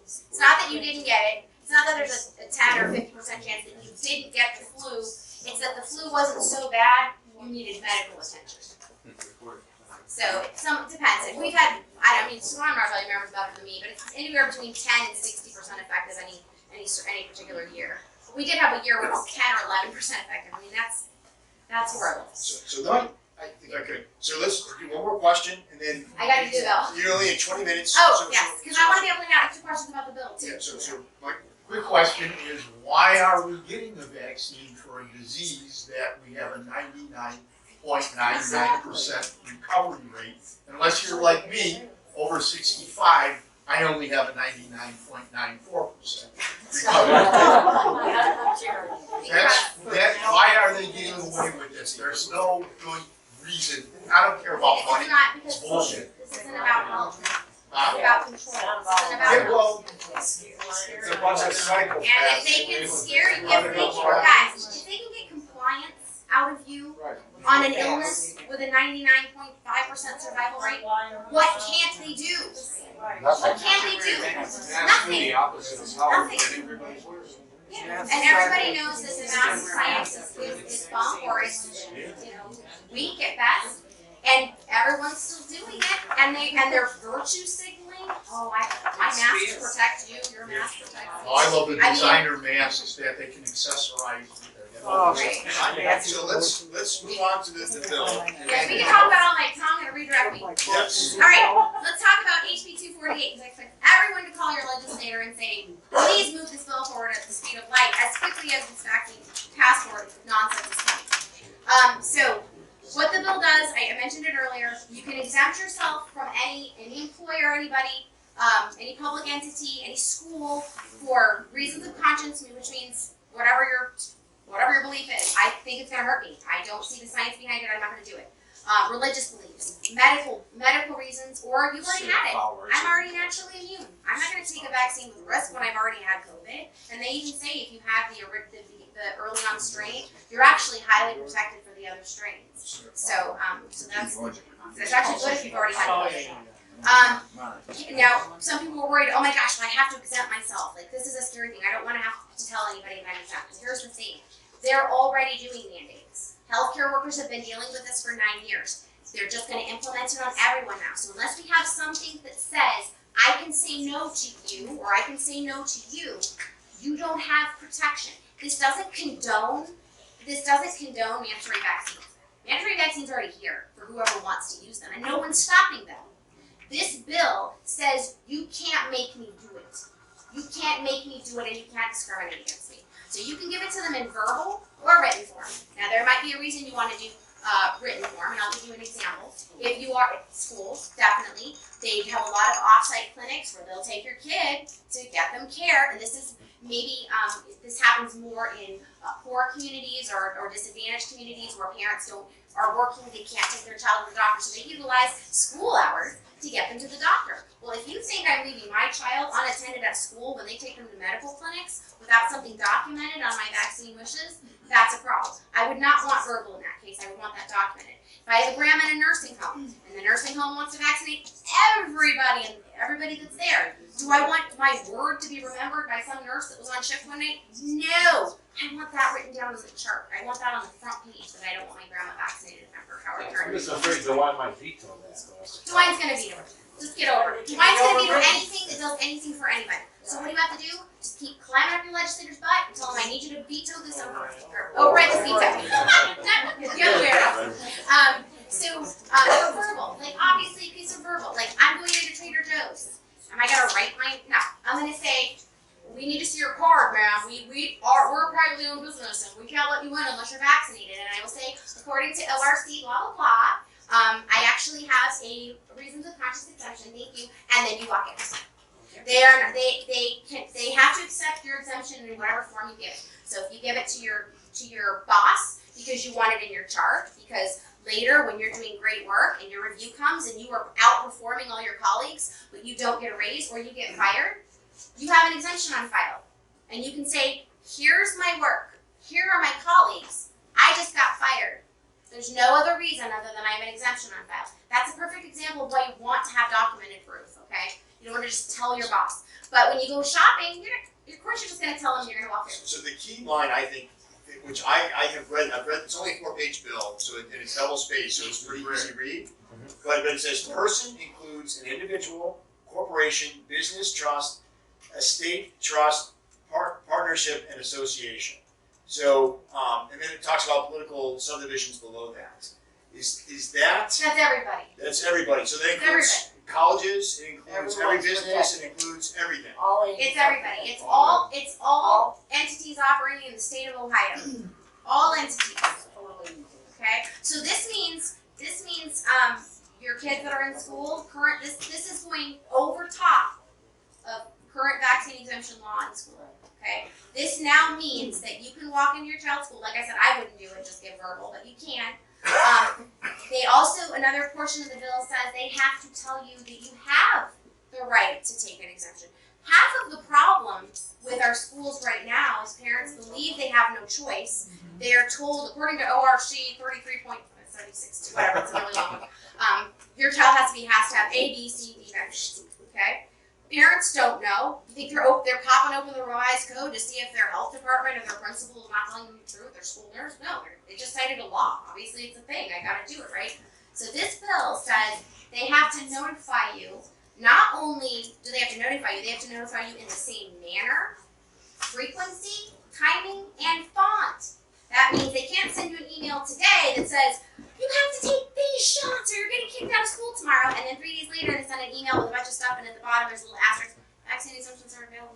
S1: It's not that you didn't get it. It's not that there's a 10 or 50% chance that you didn't get the flu. It's that the flu wasn't so bad, you needed medical attention. So it depends. And we've had, Swan probably remembers better than me, but it's anywhere between 10 and 60% effective any particular year. We did have a year where it was 10 or 11% effective. I mean, that's horrible.
S2: So let me, I think I could, so let's do one more question, and then.
S1: I gotta do the bill.
S2: You're only in 20 minutes.
S1: Oh, yes, because I want to be able to ask you questions about the bill too.
S2: Yeah, so Mike.
S4: Quick question is, why are we getting the vaccine for a disease that we have a 99.99% recovery rate? Unless you're like me, over 65, I only have a 99.94% recovery. Why are they getting away with this? There's no good reason. I don't care about money. It's bullshit.
S1: This isn't about health.
S4: Huh?
S1: It's about control. This isn't about
S4: Yeah, well,
S7: It's a bunch of cycles.
S1: And if they can scare you, if they can get compliance out of you on an illness with a 99.5% survival rate, what can't they do? What can't they do? Nothing. Nothing. Yeah. And everybody knows that the math science is bunk or is weak at best. And everyone's still doing it, and they're virtue signaling. Oh, my mask protects you. Your mask protects you.
S4: I love the designer masks that they can accessorize.
S1: Right.
S2: So let's move on to the bill.
S1: Yes, we can talk about all night. Tom, I'm gonna redirect me.
S2: Yes.
S1: All right, let's talk about HB 248 because I expect everyone to call your legislator and say, please move this bill forward at the speed of light as quickly as this vaccine passport nonsense is coming. So. What the bill does, I mentioned it earlier, you can exempt yourself from any employer, anybody, any public entity, any school for reasons of conscience, which means whatever your belief is. I think it's going to hurt me. I don't see the science behind it. I'm not going to do it. Religious beliefs, medical reasons, or you've already had it. I'm already naturally immune. I'm not going to take a vaccine with risk when I've already had COVID. And they even say if you have the early on strain, you're actually highly protected for the other strains. So that's actually good if you've already had COVID. Now, some people were worried, oh my gosh, I have to exempt myself. Like, this is a scary thing. I don't want to have to tell anybody that I'm exempt. And here's the thing. They're already doing mandates. Healthcare workers have been dealing with this for 9 years. They're just going to implement it on everyone now. So unless we have something that says, I can say no to you, or I can say no to you, you don't have protection. This doesn't condone mandatory vaccines. Mandatory vaccines are already here for whoever wants to use them, and no one's stopping them. This bill says you can't make me do it. You can't make me do it, and you can't discriminate against me. So you can give it to them in verbal or written form. Now there might be a reason you want to do written form, and I'll give you an example. If you are at schools, definitely, they have a lot of off-site clinics where they'll take your kid to get them care, and this is maybe this happens more in poor communities or disadvantaged communities where parents are working, they can't take their child to the doctor, so they utilize school hours to get them to the doctor. Well, if you think I'm leaving my child unattended at school when they take them to medical clinics without something documented on my vaccine wishes, that's a problem. I would not want verbal in that case. I would want that documented. If I have a grandma in a nursing home and the nursing home wants to vaccinate everybody that's there, do I want my word to be remembered by some nurse that was on shift one night? No. I want that written down as a chart. I want that on the front page that I don't want my grandma vaccinated for Howard Turner.
S7: I'm just afraid DeWine might veto that.
S1: DeWine's going to veto it. Just get over it. DeWine's going to veto anything that does anything for anybody. So what do you have to do? Just keep climbing up your legislator's butt and tell them I need you to veto this override this veto. The other way around. So verbal, like obviously a piece of verbal, like I'm going into Trader Joe's. Am I gonna write no, I'm gonna say, we need to see your card, ma'am. privately owned business and we can't let you in unless you're vaccinated. And I will say, according to ORC, blah, blah, blah, I actually have a reasons of conscious exemption, thank you, and then you walk in. They have to accept your exemption in whatever form you give it. So if you give it to your boss because you want it in your chart, because later when you're doing great work and your review comes and you are outperforming all your colleagues, but you don't get a raise or you get fired, you have an exemption on file. And you can say, here's my work, here are my colleagues, I just got fired. There's no other reason other than I have an exemption on file. That's a perfect example of why you want to have documented proof, okay? You don't want to just tell your boss. But when you go shopping, of course you're just going to tell them you're going to walk through.
S2: So the key line, I think, which I have read, it's only a 4-page bill, so and it's double spaced, so it's pretty easy to read. But it says person includes an individual, corporation, business trust, estate trust, partnership, and association. So, and then it talks about political subdivisions below that. Is that?
S1: That's everybody.
S2: That's everybody. So that includes colleges, it includes every business, it includes everything.
S1: It's everybody. It's all entities operating in the state of Ohio. All entities. Okay? So this means your kids that are in school, this is going over top of current vaccine exemption law in school. Okay? This now means that you can walk into your child's school. Like I said, I wouldn't do it, just give verbal, but you can. They also, another portion of the bill says they have to tell you that you have the right to take an exemption. Half of the problem with our schools right now is parents believe they have no choice. They are told, according to ORC 33.76, whatever, it's a really long one, your child has to have A, B, C, D, okay? Parents don't know. You think they're popping open the revised code to see if their health department or their principal is not telling them the truth, their school nurse? No, they just cited a law. Obviously it's a thing, I gotta do it, right? So this bill says they have to notify you. Not only do they have to notify you, they have to notify you in the same manner, frequency, timing, and font. That means they can't send you an email today that says, you have to take these shots or you're getting kicked out of school tomorrow, and then 3 days later they send an email with a bunch of stuff and at the bottom there's a little asterisk, vaccine exemptions are available.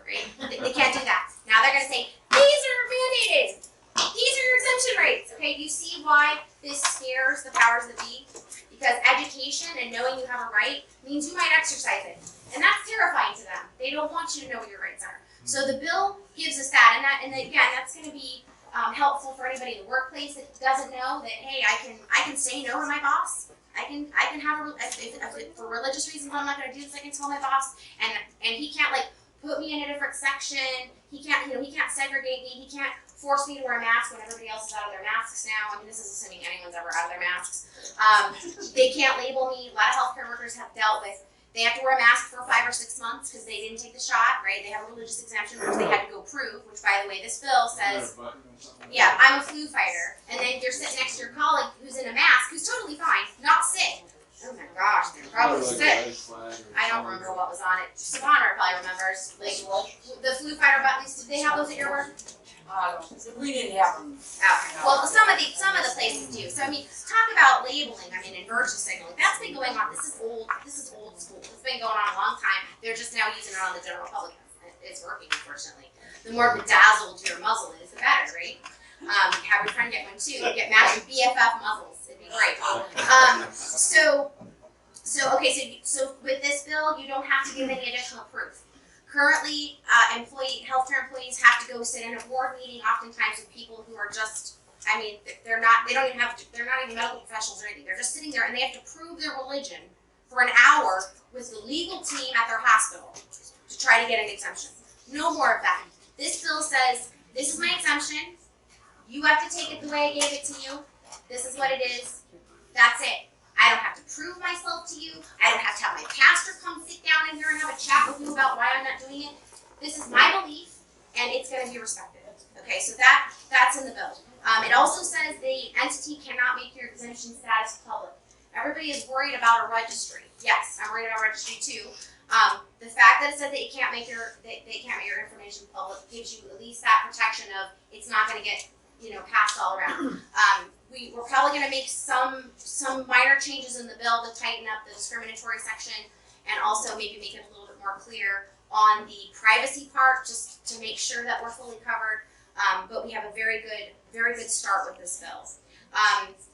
S1: Right? They can't do that. Now they're going to say, these are mandated. These are your exemption rates. Okay, do you see why this scares the powers that be? Because education and knowing you have a right means you might exercise it. And that's terrifying to them. They don't want you to know what your rights are. So the bill gives us that, and again, that's going to be helpful for anybody in the workplace that doesn't know that, hey, I can say no to my boss. I can have for religious reasons I'm not going to do this. I can tell my boss, and he can't like put me in a different section. He can't segregate me. He can't force me to wear a mask when everybody else is out of their masks now. I mean, this is assuming anyone's ever out of their masks. They can't label me. A lot of healthcare workers have dealt with. They have to wear a mask for 5 or 6 months because they didn't take the shot, right? They have a religious exemption, which they had to go prove, which, by the way, this bill says, yeah, I'm a flu fighter. And then you're sitting next to your colleague who's in a mask, who's totally fine, not sick. Oh my gosh, they're probably sick. I don't remember what was on it. Savannah probably remembers. Like, the flu fighter buttons, did they have those at your work?
S14: We didn't have them.
S1: Okay. Well, some of the places do. So I mean, talk about labeling. I mean, and virtue signaling. That's been going on. This is old school. It's been going on a long time. They're just now using it on the general public. It's working, unfortunately. The more bedazzled your muzzle is, the better, right? Have your friend get one too. Get matching BFF muzzles. It'd be great. So with this bill, you don't have to give any additional proof. Currently, healthcare employees have to go sit in a board meeting, oftentimes with people who are just, I mean, they're not even medical professionals or anything. They're just sitting there and they have to prove their religion for an hour with the legal team at their hospital to try to get an exemption. No more of that. This bill says, this is my exemption. You have to take it the way I gave it to you. This is what it is. That's it. I don't have to prove myself to you. I don't have to have my pastor come sit down in here and have a chat with you about why I'm not doing it. This is my belief, and it's going to be respected. Okay, so that's in the bill. It also says the entity cannot make your exemption status public. Everybody is worried about a registry. Yes, I'm worried about registry too. The fact that it says that they can't make your information public gives you at least that protection of it's not going to get passed all around. We're probably going to make some minor changes in the bill to tighten up the discriminatory section and also maybe make it a little bit more clear on the privacy part, just to make sure that we're fully covered. But we have a very good start with this bill.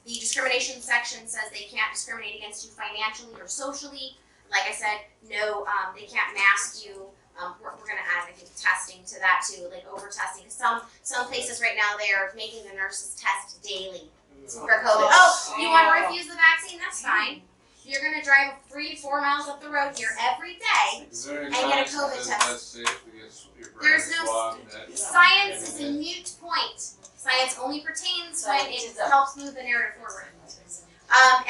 S1: The discrimination section says they can't discriminate against you financially or socially. Like I said, no, they can't mask you. We're going to add, I think, testing to that too, like over-testing. Some places right now, they are making the nurses test daily for COVID. Oh, you want to refuse the vaccine? That's fine. You're going to drive 3 to 4 miles up the road here every day and get a COVID test. There's no, science is a moot point. Science only pertains when it helps move the narrative forward.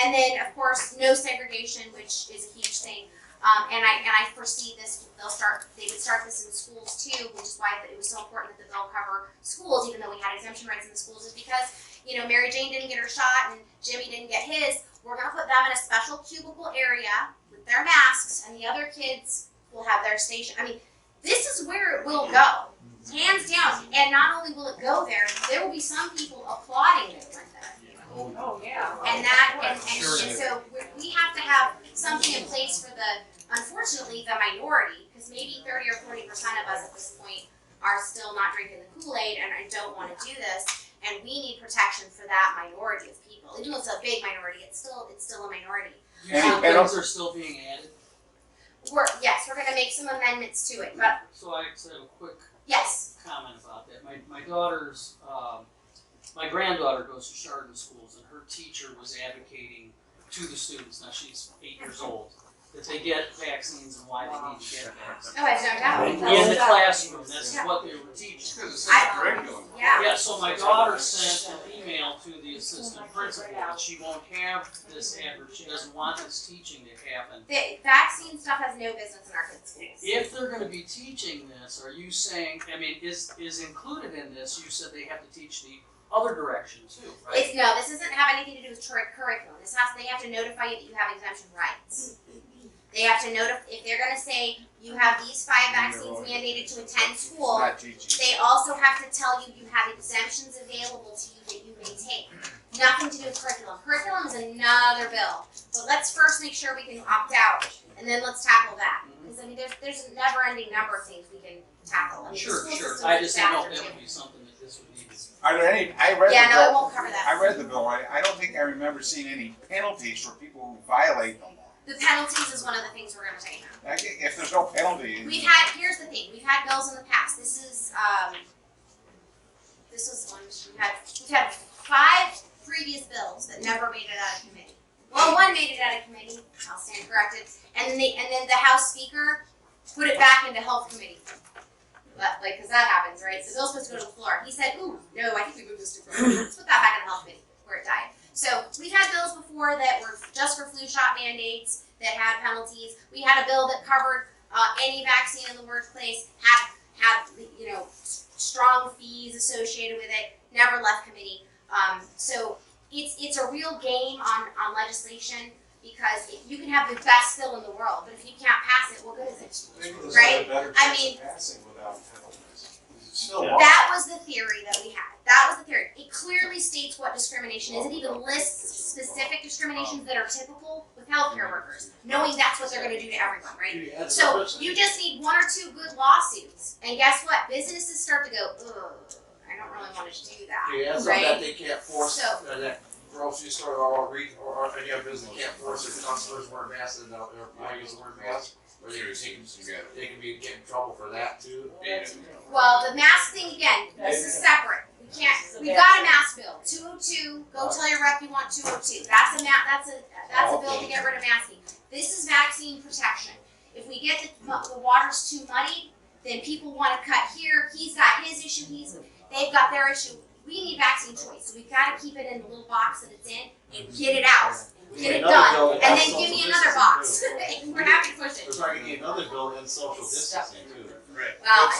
S1: And then, of course, no segregation, which is a huge thing. And I foresee this, they would start this in schools too, which is why it was so important that the bill cover schools, even though we had exemption rights in the schools, is because, Mary Jane didn't get her shot and Jimmy didn't get his. We're gonna put them in a special cubicle area with their masks, and the other kids will have their station. I mean, this is where it will go, hands down. And not only will it go there, there will be some people applauding it, Linda.
S13: Oh, yeah.
S1: And so we have to have something in place for unfortunately, the minority, because maybe 30 or 40% of us at this point are still not drinking the Kool-Aid and I don't want to do this, and we need protection for that minority of people. Even though it's a big minority, it's still a minority.
S9: Things are still being added.
S1: We're going to make some amendments to it, but
S9: So I just have a quick
S1: yes.
S9: comment about that. My daughter's, my granddaughter goes to Chardon schools, and her teacher was advocating to the students, now she's 8 years old, that they get vaccines and why they need to get vaccines.
S1: Oh, I have no doubt.
S9: In the classroom, that's what they were teaching.
S1: Yeah.
S9: So my daughter sent an email to the assistant principal that she won't have this she doesn't want this teaching to happen.
S1: The vaccine stuff has no business in our kids' schools.
S9: If they're going to be teaching this, are you saying, is included in this, you said they have to teach the other direction too, right?
S1: No, this doesn't have anything to do with curriculum. They have to notify you that you have exemption rights. They have to notify, if they're going to say you have these 5 vaccines mandated to attend school, they also have to tell you you have exemptions available to you that you may take. Nothing to do with curriculum. Curriculum is another bill. But let's first make sure we can opt out, and then let's tackle that. Because there's a never-ending number of things we can tackle.
S9: Sure. I just didn't know if that would be something that this would need.
S5: Are there any, I read the
S1: no,
S5: bill.
S1: it won't cover that.
S5: I read the bill. I don't think I remember seeing any penalties for people who violate them.
S1: The penalties is one of the things we're going to take now.
S5: If there's no penalty.
S1: Here's the thing, we've had bills in the past. This is one, we've had 5 previous bills that never made it out of committee. Well, one made it out of committee, I'll stand corrected, and then the House Speaker put it back into Health Committee. Because that happens, right? So the bill's supposed to go to the floor. He said, ooh, no, I think we moved this too far. Let's put that back in the Health Committee, where it died. So we've had bills before that were just for flu shot mandates that had penalties. We had a bill that covered any vaccine in the workplace, had strong fees associated with it, never left committee. So it's a real game on legislation, because you can have the best bill in the world, but if you can't pass it, what good is it? Right? I mean, that was the theory that we had. That was the theory. It clearly states what discrimination is. It even lists specific discriminations that are typical with healthcare workers, knowing that's what they're going to do to everyone, right? So you just need 1 or 2 good lawsuits, and guess what? Businesses start to go, ugh, I don't really want to do that.
S7: Yeah, so
S1: right?
S7: that they can't force that grocery store or any other business can't force their customers to wear masks and I use the word mask. Or they can be get in trouble for that too.
S1: Well, the mask thing again, this is separate. We got a mask bill, 202. Go tell your rep you want 202. That's a bill to get rid of masking. This is vaccine protection. If we get the waters too muddy, then people want to cut here. He's got his issue. They've got their issue. We need vaccine choice, so we've got to keep it in the little box that it's in and get it out. Get it done, and then give me another box. We're happy to push it.
S7: We're trying to get another bill in social distancing too.
S2: Right.
S1: Well,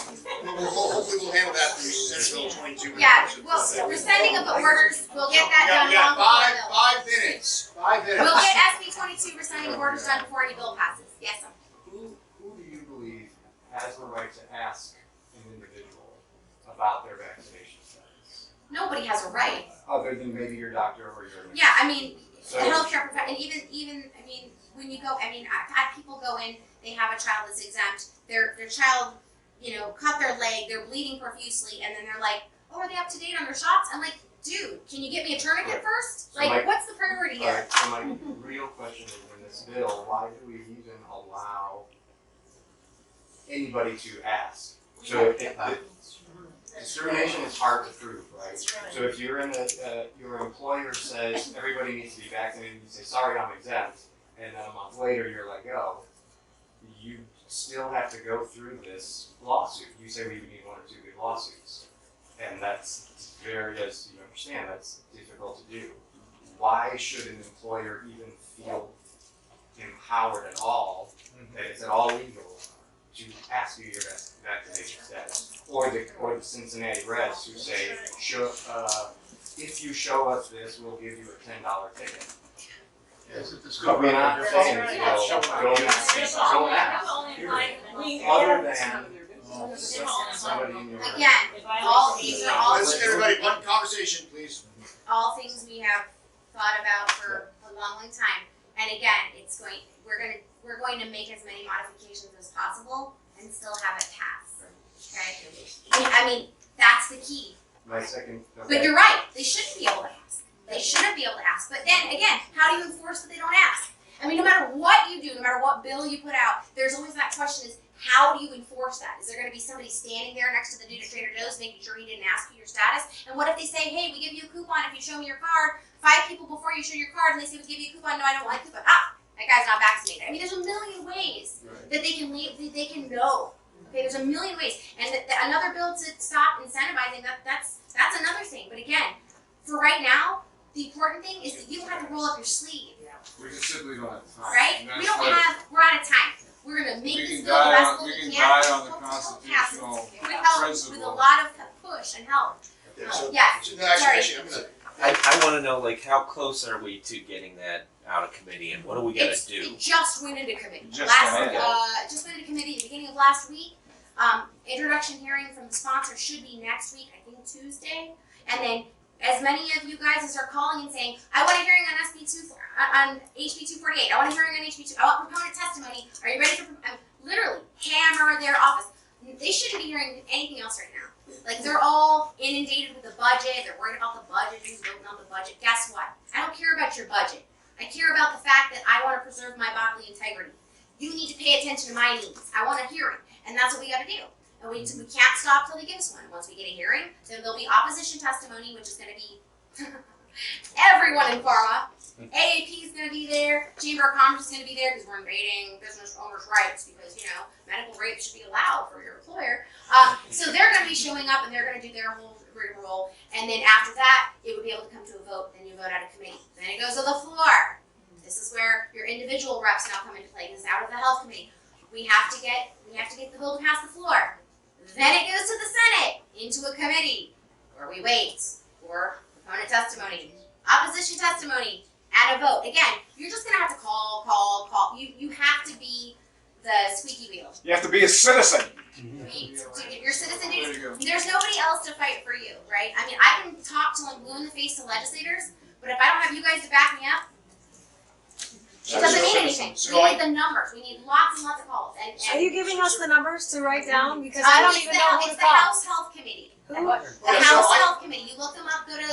S2: Hopefully we'll handle that through Senate Bill 22.
S1: yeah, we're sending up the orders. We'll get that done.
S2: We got
S1: long before the bill.
S2: 5 minutes. 5 minutes.
S1: We'll get SB 22 rescinding orders done before any bill passes. Yes, sir.
S15: Who do you believe has the right to ask an individual about their vaccination status?
S1: Nobody has a right.
S15: Other than maybe your doctor or your
S1: Yeah, I mean,
S15: So-
S1: the healthcare profession, and even I mean, when you go, I mean, I've had people go in, they have a child that's exempt, their child, you know, cut their leg, they're bleeding profusely, and then they're like, oh, are they up to date on their shots? I'm like, dude, can you get me a tourniquet first?
S15: So
S1: Like, what's the priority here?
S15: Alright, so my real question is, in this bill, why do we even allow anybody to ask? So discrimination is hard to prove, right? So if you're in the, your employer says everybody needs to be vaccinated, you say, sorry, I'm exempt, and then a month later you're let go, you still have to go through this lawsuit. You say we need 1 or 2 good lawsuits. And that's very, as you understand, that's difficult to do. Why should an employer even feel empowered at all, that it's at all legal to ask you your vaccination status? Or the Cincinnati Reds who say, if you show us this, we'll give you a $10 ticket. But we're not saying, don't ask. Other than somebody in your.
S1: Again, these are all.
S2: Listen, everybody, one conversation, please.
S1: All things we have thought about for a long, long time. And again, we're going to make as many modifications as possible and still have it pass. Okay? I mean, that's the key.
S15: My second. Okay.
S1: But you're right. They shouldn't be able to ask. They shouldn't be able to ask. But then again, how do you enforce that they don't ask? I mean, no matter what you do, no matter what bill you put out, there's always that question: is how do you enforce that? Is there going to be somebody standing there next to the dude at Trader Joe's making sure he didn't ask you your status? And what if they say, hey, we give you a coupon if you show me your card? 5 people before you show your card, and they say, we give you a coupon. No, I don't want a coupon. Ah, that guy's not vaccinated. I mean, there's a million ways that they can leave, they can know. Okay, there's a million ways. And another bill to stop incentivizing, that's another thing. But again, for right now, the important thing is that you don't have to roll up your sleeve.
S8: We just simply don't have time.
S1: Right?
S8: And
S1: We
S8: that's
S1: don't
S8: what-
S1: have, we're out of time. We're going to make
S8: We
S1: this
S8: can
S1: bill the
S8: die
S1: best
S8: on-
S1: bill
S8: we
S1: we
S8: can
S1: can.
S8: die on the
S1: Hope
S8: constitutional
S1: with help,
S8: principle.
S1: with a lot of push and help.
S2: So,
S1: Yeah,
S2: so the next
S1: sorry.
S2: question, I'm gonna,
S16: I want to know, like, how close are we to getting that out of committee, and what are we gonna
S1: It
S16: do?
S1: just went into committee.
S16: Just
S1: Last,
S16: went in.
S1: just went into committee at the beginning of last week. Introduction hearing from the sponsor should be next week, I think Tuesday. And then as many of you guys as are calling and saying, I want a hearing on on HB 248, I want a hearing on HB 2, I want proponent testimony, are you ready for, literally hammer their office. They shouldn't be hearing anything else right now. Like, they're all inundated with the budget, they're worried about the budget, who's voting on the budget. Guess what? I don't care about your budget. I care about the fact that I want to preserve my bodily integrity. You need to pay attention to my needs. I want a hearing, and that's what we got to do. And we can't stop till they give us one. Once we get a hearing, then there'll be opposition testimony, which is going to be everyone in pharma. AAP is going to be there. Chamber of Commerce is going to be there because we're invading business owners' rights because, you know, medical rape should be allowed for your employer. So they're going to be showing up and they're going to do their whole rigmarole. And then after that, it would be able to come to a vote. Then you vote out of committee. Then it goes to the floor. This is where your individual reps now come into play. This is out of the health committee. We have to get the bill to pass the floor. Then it goes to the Senate, into a committee, where we wait for proponent testimony, opposition testimony, and a vote. Again, you're just going to have to call. You have to be the squeaky wheel.
S5: You have to be a citizen.
S1: Your citizen duties. There's nobody else to fight for you, right? I mean, I can talk till I'm blue in the face to legislators, but if I don't have you guys to back me up, it doesn't mean anything. We need the numbers. We need lots and lots of calls. And
S17: Are you giving us the numbers to write down? Because
S1: I
S17: I don't even know who
S1: it's
S17: to
S1: the
S17: call.
S1: House Health Committee. The House Health Committee. You look them up. Go to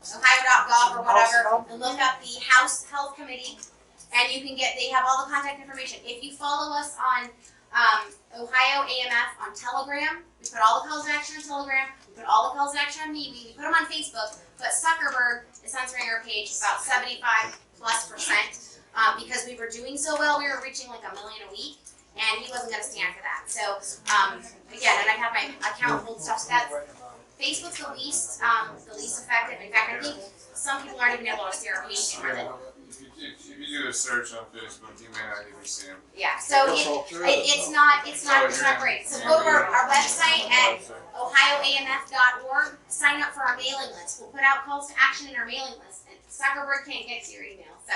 S1: Ohio.gov or whatever, and look up the House Health Committee, and you can get. They have all the contact information. If you follow us on Ohio AMF on Telegram, we put all the calls to action on Telegram. We put all the calls to action on me. We put them on Facebook. But Zuckerberg is censoring our page about 75+%. Because we were doing so well, we were reaching like 1 million a week, and he wasn't going to stand for that. So again, and I have my account hold stuff. So that's Facebook's the least effective. In fact, I think some people aren't even able to see our page anymore.
S8: If you do a search on Facebook, you may not even see them.
S1: Yeah, so it's not great. So go to our website at ohioamf.org. Sign up for our mailing list. We'll put out calls to action in our mailing list. And Zuckerberg can't get to your email. So,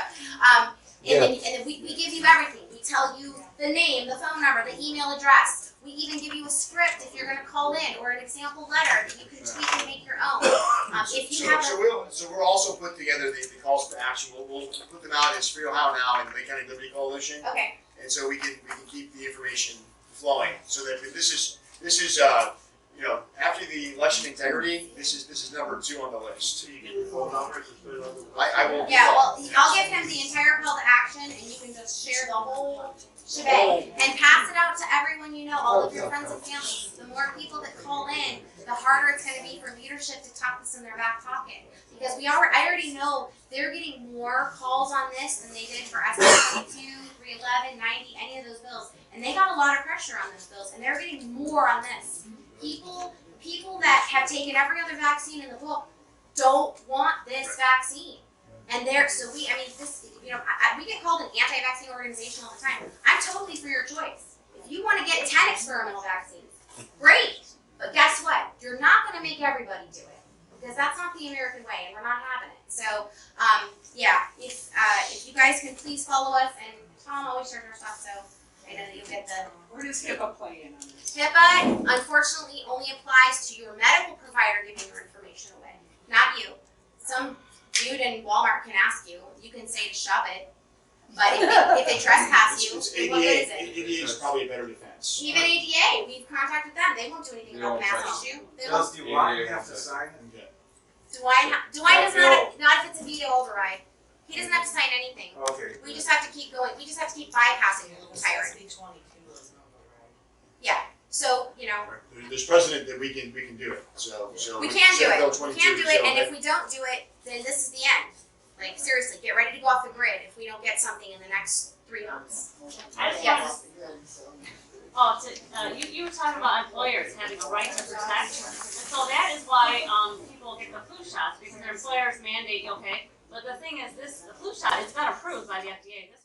S1: and then we give you everything. We tell you the name, the phone number, the email address. We even give you a script if you're gonna call in, or an example letter that you can tweak and make your own. If you have
S2: So we'll also put together the calls to action. We'll put them out as Free Ohio Now and the Lake County Liberty Coalition.
S1: okay,
S2: And so we can keep the information flowing, so that this is you know, after the election integrity, this is number 2 on the list.
S7: So you get the phone numbers and put it on the.
S2: I will.
S1: yeah, well, I'll give him the entire call to action, and you can just share the whole shebang, and pass it out to everyone you know, all of your friends and family. The more people that call in, the harder it's gonna be for leadership to tuck this in their back pocket. Because I already know they're getting more calls on this than they did for SB 22, 311, 90, any of those bills. And they got a lot of pressure on those bills, and they're getting more on this. People that have taken every other vaccine in the book don't want this vaccine. And we get called an anti-vaccine organization all the time. I'm totally for your choice. If you want to get 10 experimental vaccines, great. But guess what? You're not going to make everybody do it, because that's not the American way, and we're not having it. So, if you guys can please follow us, and Tom always shares our stuff, so I know that you'll get the.
S13: Where does HIPAA play in on this?
S1: HIPAA, unfortunately, only applies to your medical provider giving your information away, not you. Some dude in Walmart can ask you. You can say to shove it, but if they trespass you,
S2: It's
S1: what good is
S2: ADA.
S1: it?
S2: ADA is probably a better defense.
S1: Even ADA, we've contacted them. They won't do anything about the mask issue. They won't.
S10: Does DeWine have to sign it?
S1: Dwight does not if it's a veto override. He doesn't have to sign anything.
S10: Okay.
S1: We just have to keep going. We just have to keep bypassing hiring. Yeah. So
S2: There's precedent that we can do it. So
S1: we can do
S2: Senate Bill
S1: it. We
S2: 22
S1: can do it,
S2: showed
S1: and
S2: that-
S1: if we don't do it, then this is the end. Like seriously, get ready to go off the grid if we don't get something in the next 3 months. Yes.
S18: You were talking about employers having a right to protection. And so that is why people get the flu shots, because their employers mandate, okay. But the thing is, the flu shot has been approved by the FDA. This